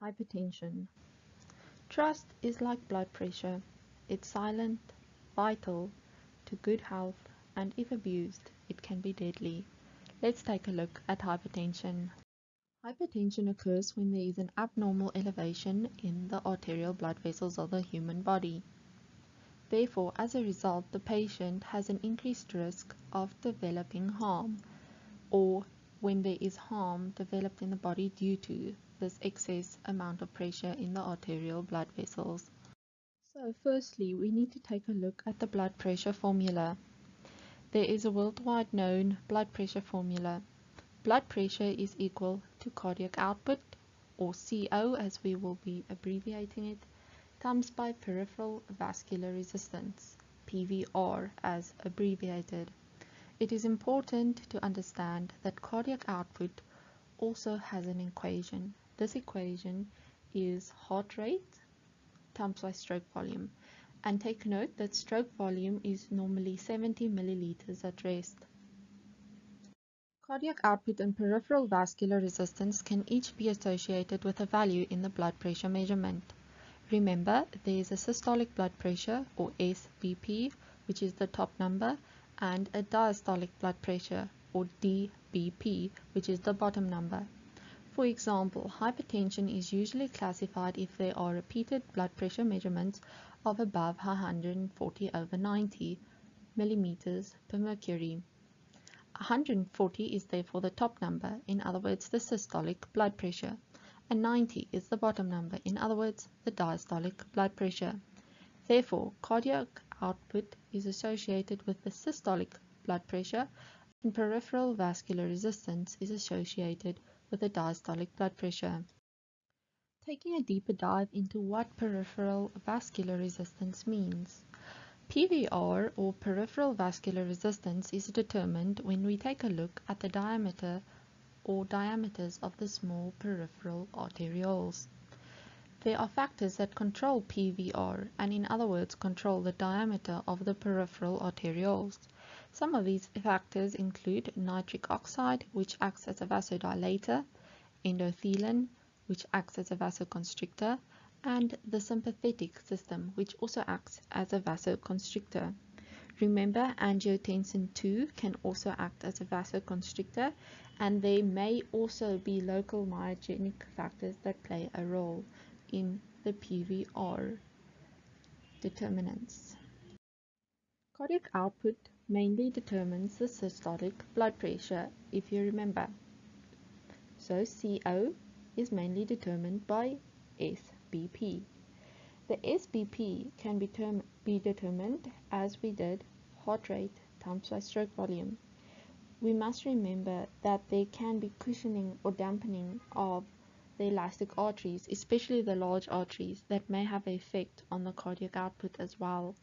Hypertension. Trust is like blood pressure. It's silent, vital to good health, and if abused, it can be deadly. Let's take a look at hypertension. Hypertension occurs when there is an abnormal elevation in the arterial blood vessels of the human body. Therefore, as a result, the patient has an increased risk of developing harm, or when there is harm developed in the body due to this excess amount of pressure in the arterial blood vessels. So firstly, we need to take a look at the blood pressure formula. There is a worldwide known blood pressure formula. Blood pressure is equal to cardiac output, or CO as we will be abbreviating it, times by peripheral vascular resistance, PVR as abbreviated. It is important to understand that cardiac output also has an equation. This equation is heart rate times by stroke volume. And take note that stroke volume is normally 70 milliliters at rest. Cardiac output and peripheral vascular resistance can each be associated with a value in the blood pressure measurement. Remember, there is a systolic blood pressure, or SBP, which is the top number, and a diastolic blood pressure, or DBP, which is the bottom number. For example, hypertension is usually classified if there are repeated blood pressure measurements of above 140/90 millimeters per mercury. 140 is therefore the top number, in other words the systolic blood pressure, and 90 is the bottom number, in other words the diastolic blood pressure. Therefore, cardiac output is associated with the systolic blood pressure, and peripheral vascular resistance is associated with the diastolic blood pressure. Taking a deeper dive into what peripheral vascular resistance means. PVR, or peripheral vascular resistance, is determined when we take a look at the diameter or diameters of the small peripheral arterioles. There are factors that control PVR, and in other words control the diameter of the peripheral arterioles. Some of these factors include nitric oxide, which acts as a vasodilator, endothelin, which acts as a vasoconstrictor, and the sympathetic system, which also acts as a vasoconstrictor. Remember, angiotensin II can also act as a vasoconstrictor, and there may also be local myogenic factors that play a role in the PVR determinants. Cardiac output mainly determines the systolic blood pressure, if you remember. So CO is mainly determined by SBP. The SBP can be determined as we did heart rate times by stroke volume. We must remember that there can be cushioning or dampening of the elastic arteries, especially the large arteries, that may have an effect on the cardiac output as well.